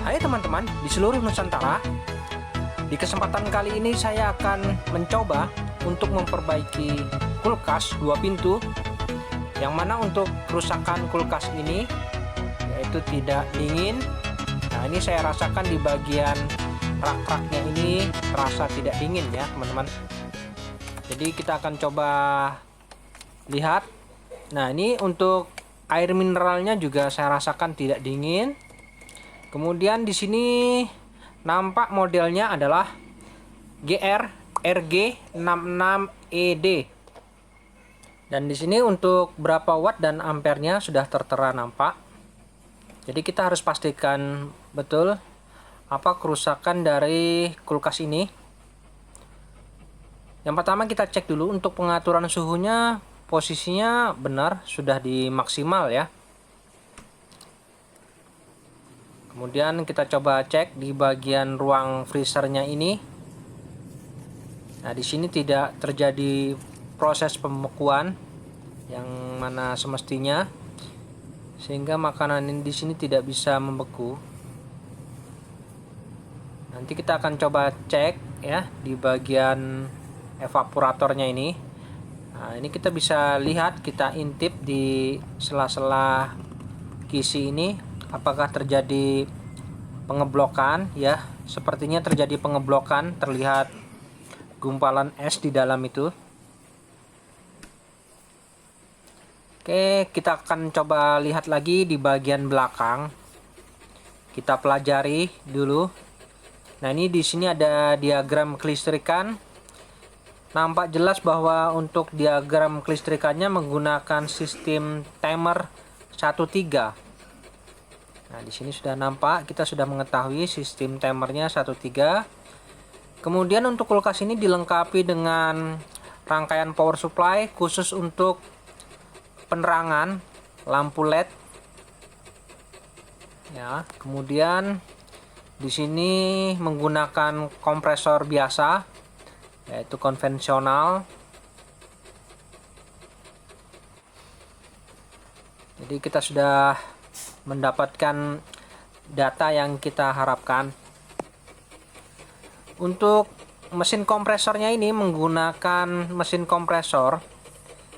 Hai teman-teman di seluruh Nusantara. Di kesempatan kali ini saya akan mencoba untuk memperbaiki kulkas 2 pintu, yang mana untuk kerusakan kulkas ini yaitu tidak dingin. Nah, ini saya rasakan di bagian rak-raknya ini terasa tidak dingin ya teman-teman. Jadi kita akan coba lihat. Nah, ini untuk air mineralnya juga saya rasakan tidak dingin. Kemudian di sini nampak modelnya adalah GR RG66ED. Dan di sini untuk berapa watt dan ampernya sudah tertera nampak. Jadi kita harus pastikan betul apa kerusakan dari kulkas ini. Yang pertama kita cek dulu untuk pengaturan suhunya, posisinya benar sudah di maksimal ya. Kemudian kita coba cek di bagian ruang freezernya ini. Nah, di sini tidak terjadi proses pembekuan yang mana semestinya, sehingga makanan ini di sini tidak bisa membeku. Nanti kita akan coba cek ya di bagian evaporatornya ini. Nah, ini kita bisa lihat, kita intip di sela-sela kisi ini apakah terjadi pengeblokan ya. Sepertinya terjadi pengeblokan, terlihat gumpalan es di dalam itu. Oke, kita akan coba lihat lagi di bagian belakang. Kita pelajari dulu. Nah, ini di sini ada diagram kelistrikan. Nampak jelas bahwa untuk diagram kelistrikannya menggunakan sistem timer 13. Nah, di sini sudah nampak, kita sudah mengetahui sistem timernya 13. Kemudian untuk kulkas ini dilengkapi dengan rangkaian power supply khusus untuk penerangan lampu LED. Ya, kemudian di sini menggunakan kompresor biasa yaitu konvensional. Jadi kita sudah mendapatkan data yang kita harapkan. Untuk mesin kompresornya ini menggunakan mesin kompresor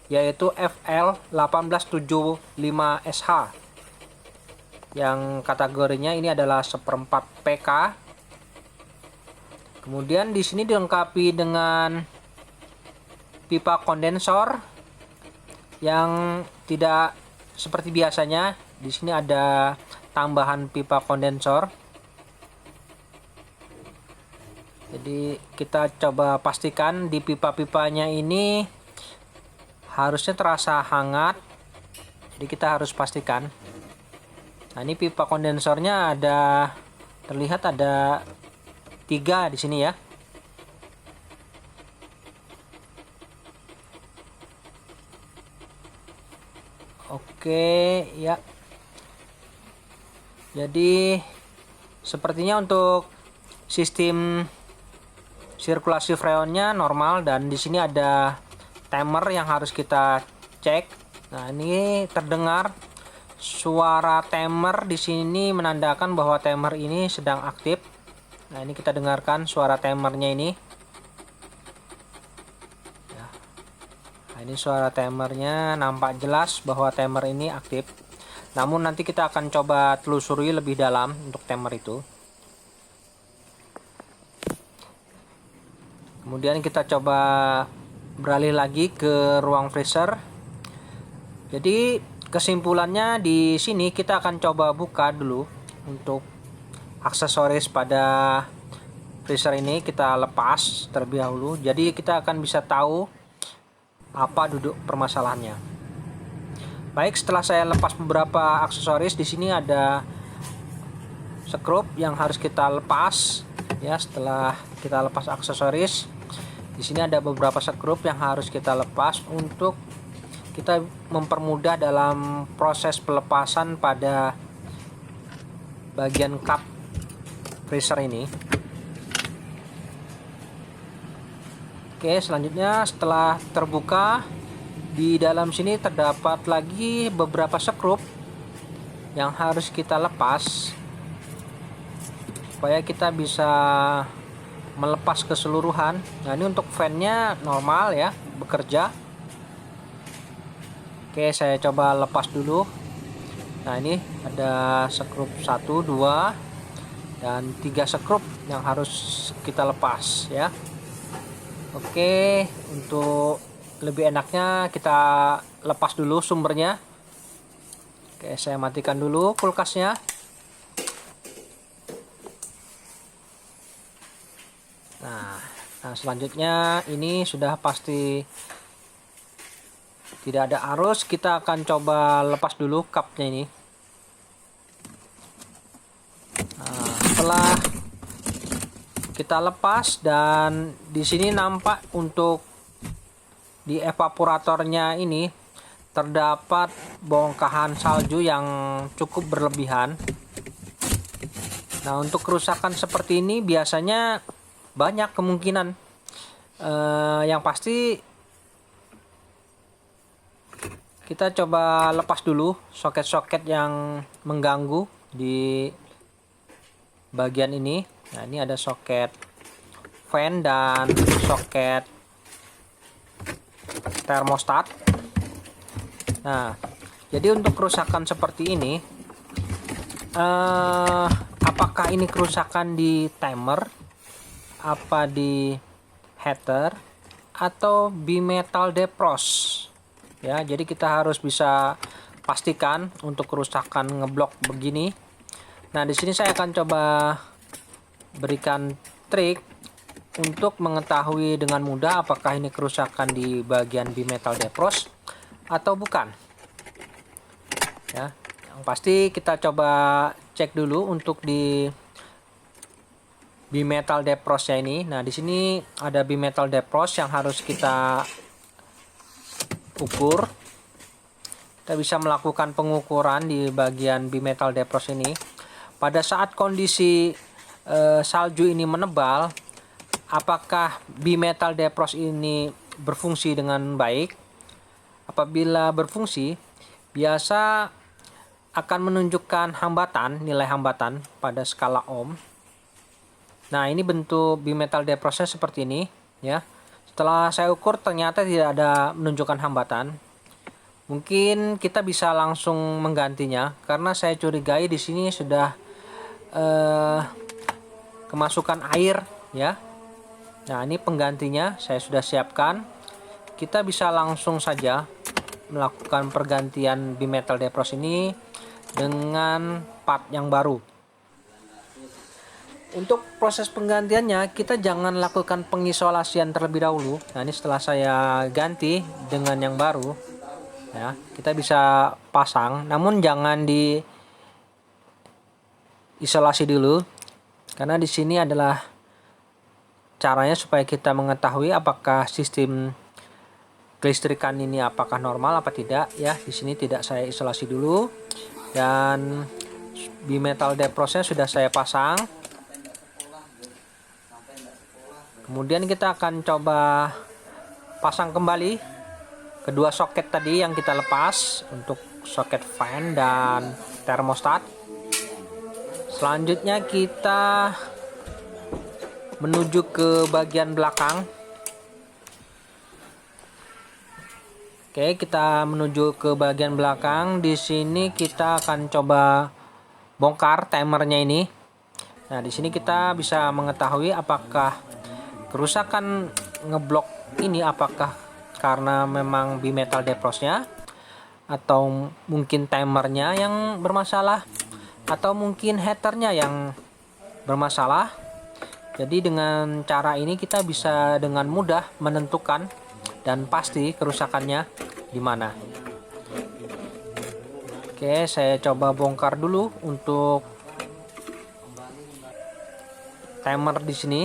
yaitu FL1875SH yang kategorinya ini adalah 1/4 PK. Kemudian di sini dilengkapi dengan pipa kondensor yang tidak seperti biasanya. Di sini ada tambahan pipa kondensor. Jadi kita coba pastikan di pipa-pipanya ini harusnya terasa hangat. Jadi kita harus pastikan. Nah, ini pipa kondensornya ada, terlihat ada 3 di sini ya. Oke, ya. Jadi sepertinya untuk sistem sirkulasi freonnya normal, dan di sini ada timer yang harus kita cek. Nah, ini terdengar suara timer di sini menandakan bahwa timer ini sedang aktif. Nah, ini kita dengarkan suara timernya ini. Ya. Nah, ini suara timernya, nampak jelas bahwa timer ini aktif. Namun nanti kita akan coba telusuri lebih dalam untuk timer itu. Kemudian kita coba beralih lagi ke ruang freezer. Jadi kesimpulannya di sini kita akan coba buka dulu untuk aksesoris pada freezer ini, kita lepas terlebih dahulu. Jadi kita akan bisa tahu apa duduk permasalahannya. Baik, setelah saya lepas beberapa aksesoris, di sini ada skrup yang harus kita lepas ya. Setelah kita lepas aksesoris, di sini ada beberapa skrup yang harus kita lepas untuk kita mempermudah dalam proses pelepasan pada bagian kap freezer ini. Oke, selanjutnya setelah terbuka, di dalam sini terdapat lagi beberapa skrup yang harus kita lepas. supaya kita bisa melepas keseluruhan. Nah, ini untuk fan-nya normal ya, bekerja. Oke, saya coba lepas dulu. Nah, ini ada skrup 1, 2 dan 3 skrup yang harus kita lepas ya. Oke, untuk lebih enaknya kita lepas dulu sumbernya. Oke, saya matikan dulu kulkasnya. Nah, selanjutnya ini sudah pasti tidak ada arus. Kita akan coba lepas dulu cupnya ini. Nah, setelah kita lepas, dan di sini nampak untuk di evaporatornya ini terdapat bongkahan salju yang cukup berlebihan. Nah, untuk kerusakan seperti ini biasanya banyak kemungkinan. Yang pasti kita coba lepas dulu soket-soket yang mengganggu di bagian ini. Nah, ini ada soket fan dan soket termostat. Nah, jadi untuk kerusakan seperti ini, apakah ini kerusakan di timer, apa di heater, atau bimetal defrost? Ya, jadi kita harus bisa pastikan untuk kerusakan ngeblok begini. Nah, di sini saya akan coba berikan trik untuk mengetahui dengan mudah apakah ini kerusakan di bagian bimetal defrost atau bukan. Ya, yang pasti kita coba cek dulu untuk di bimetal defrostnya ini. Nah, di sini ada bimetal defrost yang harus kita ukur. Kita bisa melakukan pengukuran di bagian bimetal defrost ini. Pada saat kondisi salju ini menebal, apakah bimetal defrost ini berfungsi dengan baik? Apabila berfungsi, biasa akan menunjukkan hambatan, nilai hambatan pada skala ohm. Nah, ini bentuk bimetal defrostnya seperti ini ya. Setelah saya ukur ternyata tidak ada menunjukkan hambatan. Mungkin kita bisa langsung menggantinya karena saya curigai di sini sudah kemasukan air ya. Nah, ini penggantinya saya sudah siapkan. Kita bisa langsung saja melakukan pergantian bimetal defrost ini dengan part yang baru. Untuk proses penggantiannya, kita jangan lakukan pengisolasian terlebih dahulu. Nah, ini setelah saya ganti dengan yang baru ya, kita bisa pasang, namun jangan diisolasi dulu karena di sini adalah caranya supaya kita mengetahui apakah sistem kelistrikan ini apakah normal apa tidak ya. Di sini tidak saya isolasi dulu, dan bimetal defrostnya sudah saya pasang. Kemudian kita akan coba pasang kembali kedua soket tadi yang kita lepas untuk soket fan dan termostat. Selanjutnya kita menuju ke bagian belakang. Oke, kita menuju ke bagian belakang. Di sini kita akan coba bongkar timernya ini. Nah, di sini kita bisa mengetahui apakah kerusakan ngeblok ini apakah karena memang bimetal defrostnya, atau mungkin timernya yang bermasalah, atau mungkin heaternya yang bermasalah. Jadi dengan cara ini kita bisa dengan mudah menentukan dan pasti kerusakannya di mana. Oke, saya coba bongkar dulu untuk timer di sini.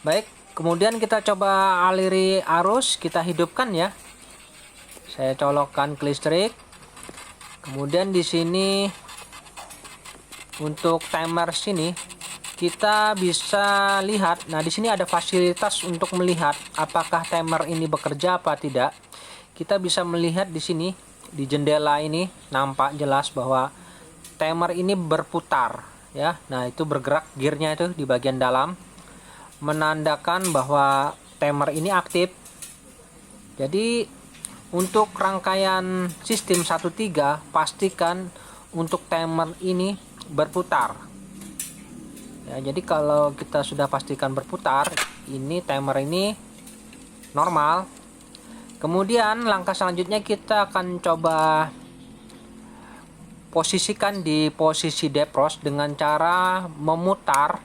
Baik, kemudian kita coba aliri arus, kita hidupkan ya. Saya colokkan ke listrik. Kemudian di sini untuk timer sini kita bisa lihat. Nah, di sini ada fasilitas untuk melihat apakah timer ini bekerja apa tidak. Kita bisa melihat di sini di jendela ini nampak jelas bahwa timer ini berputar ya. Nah, itu bergerak gearnya itu di bagian dalam, menandakan bahwa timer ini aktif. Jadi untuk rangkaian sistem 13, pastikan untuk timer ini berputar ya. Jadi kalau kita sudah pastikan berputar, ini timer ini normal. Kemudian langkah selanjutnya kita akan coba posisikan di posisi defrost dengan cara memutar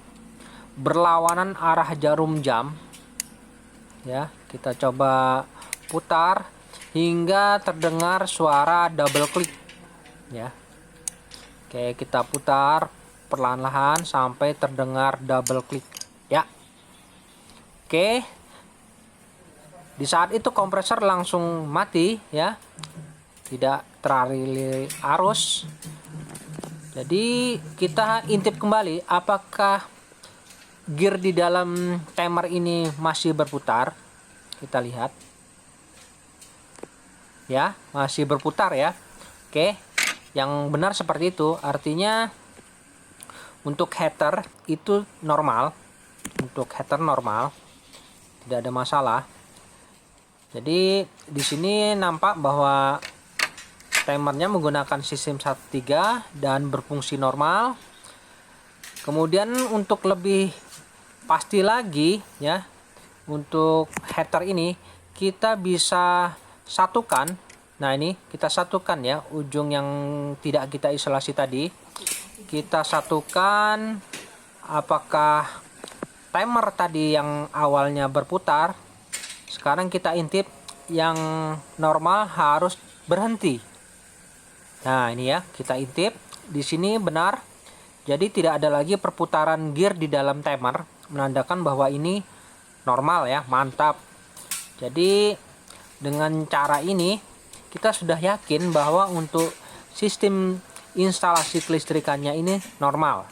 berlawanan arah jarum jam ya. Kita coba putar hingga terdengar suara double click ya. Oke, kita putar perlahan-lahan sampai terdengar double click ya. Oke, di saat itu kompresor langsung mati ya, tidak teraliri arus. Jadi kita intip kembali apakah gear di dalam timer ini masih berputar. Kita lihat ya, masih berputar ya. Oke, yang benar seperti itu, artinya untuk heater itu normal. Untuk heater normal, tidak ada masalah. Jadi di sini nampak bahwa timernya menggunakan sistem 13 dan berfungsi normal. Kemudian untuk lebih pasti lagi ya, untuk heater ini kita bisa satukan. Nah, ini kita satukan ya, ujung yang tidak kita isolasi tadi kita satukan. Apakah timer tadi yang awalnya berputar, sekarang kita intip yang normal harus berhenti. Nah, ini ya, kita intip di sini benar. Jadi tidak ada lagi perputaran gear di dalam timer, menandakan bahwa ini normal ya, mantap. Jadi dengan cara ini kita sudah yakin bahwa untuk sistem instalasi kelistrikannya ini normal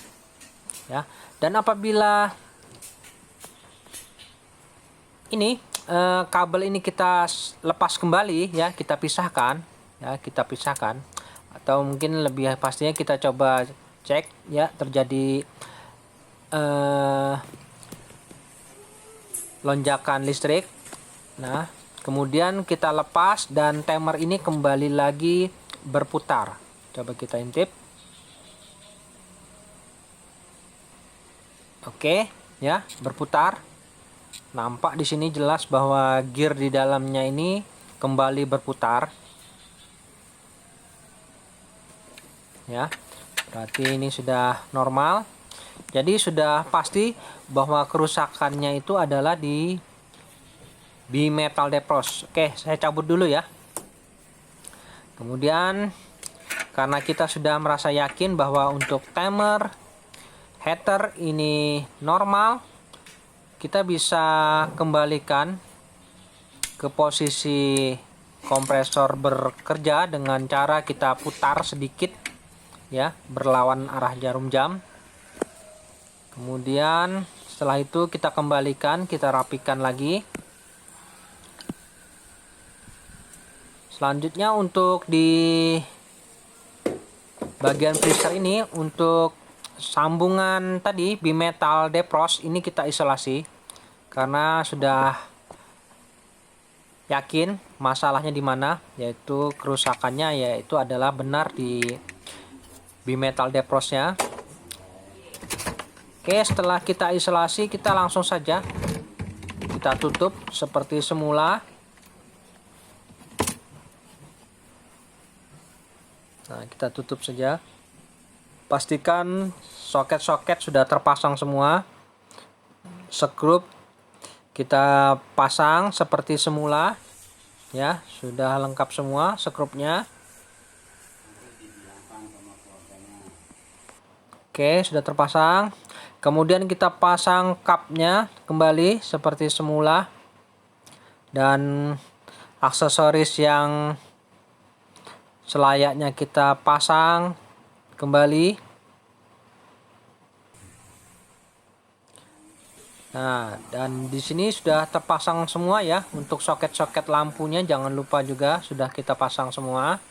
ya. Dan apabila ini kabel ini kita lepas kembali ya, kita pisahkan ya, kita pisahkan, atau mungkin lebih pastinya kita coba cek ya, terjadi lonjakan listrik. Nah, kemudian kita lepas dan timer ini kembali lagi berputar. Coba kita intip. Oke ya, berputar. Nampak di sini jelas bahwa gear di dalamnya ini kembali berputar. Ya, berarti ini sudah normal. Jadi sudah pasti bahwa kerusakannya itu adalah di bimetal defrost. Oke, saya cabut dulu ya. Kemudian karena kita sudah merasa yakin bahwa untuk timer heater ini normal, kita bisa kembalikan ke posisi kompresor bekerja dengan cara kita putar sedikit ya, berlawan arah jarum jam. Kemudian setelah itu kita kembalikan, kita rapikan lagi. Selanjutnya untuk di bagian freezer ini, untuk sambungan tadi bimetal defrost ini kita isolasi karena sudah yakin masalahnya di mana, yaitu kerusakannya yaitu adalah benar di bimetal defrostnya. Oke, setelah kita isolasi kita langsung saja kita tutup seperti semula. Nah, kita tutup saja. Pastikan soket-soket sudah terpasang semua. Skrup kita pasang seperti semula ya, sudah lengkap semua skrupnya. Oke, sudah terpasang. Kemudian kita pasang kapnya kembali seperti semula, dan aksesoris yang selayaknya kita pasang kembali. Nah, dan di sini sudah terpasang semua ya. Untuk soket-soket lampunya jangan lupa juga sudah kita pasang semua.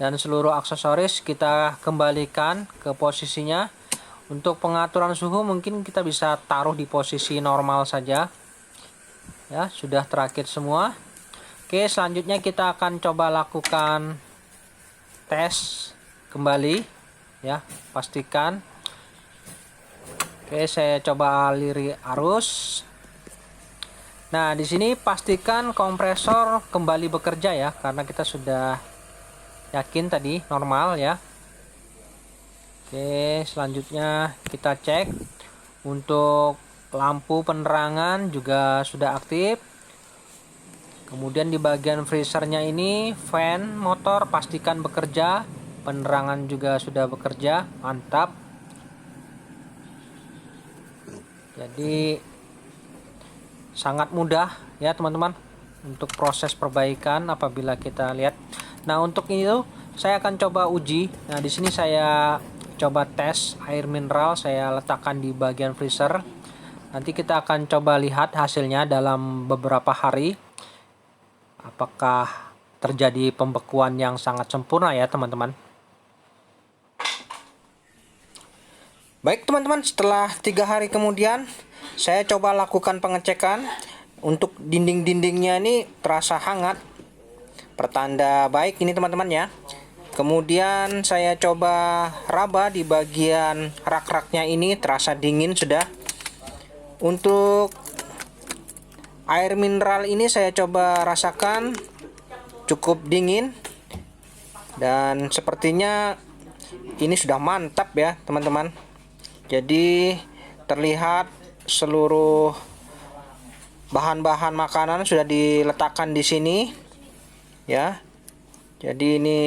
dan seluruh aksesoris kita kembalikan ke posisinya. Untuk pengaturan suhu mungkin kita bisa taruh di posisi normal saja. Ya, sudah terakit semua. Oke, selanjutnya kita akan coba lakukan tes kembali ya, pastikan. Oke, saya coba aliri arus. Nah, di sini pastikan kompresor kembali bekerja ya, karena kita sudah yakin tadi normal ya. Oke, selanjutnya kita cek untuk lampu penerangan juga sudah aktif. Kemudian di bagian freezernya ini fan motor pastikan bekerja, penerangan juga sudah bekerja, mantap. Jadi sangat mudah ya teman-teman untuk proses perbaikan apabila kita lihat. Nah, untuk itu saya akan coba uji. Nah, di sini saya coba tes air mineral, saya letakkan di bagian freezer. Nanti kita akan coba lihat hasilnya dalam beberapa hari. Apakah terjadi pembekuan yang sangat sempurna ya teman-teman. Baik teman-teman, setelah 3 hari kemudian saya coba lakukan pengecekan. Untuk dinding-dindingnya ini terasa hangat, pertanda baik ini teman-teman ya. Kemudian saya coba raba di bagian rak-raknya, ini terasa dingin sudah. Untuk air mineral ini saya coba rasakan cukup dingin, dan sepertinya ini sudah mantap ya teman-teman. Jadi terlihat seluruh bahan-bahan makanan sudah diletakkan di sini ya. Jadi ini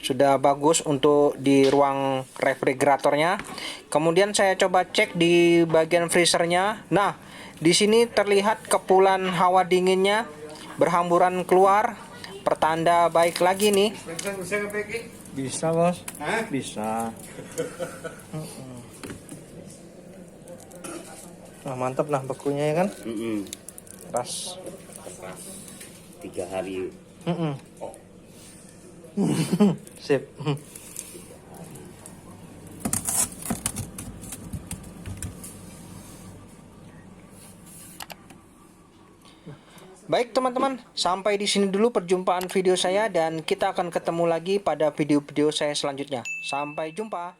sudah bagus untuk di ruang refrigeratornya. Kemudian saya coba cek di bagian freezernya. Nah, di sini terlihat kepulan hawa dinginnya berhamburan keluar, pertanda baik lagi nih. Bisa bos? Hah? Bisa. Nah, mantap lah bekunya ya kan? Keras. 3 hari. Sip. Baik teman-teman, sampai di sini dulu perjumpaan video saya, dan kita akan ketemu lagi pada video-video saya selanjutnya. Sampai jumpa.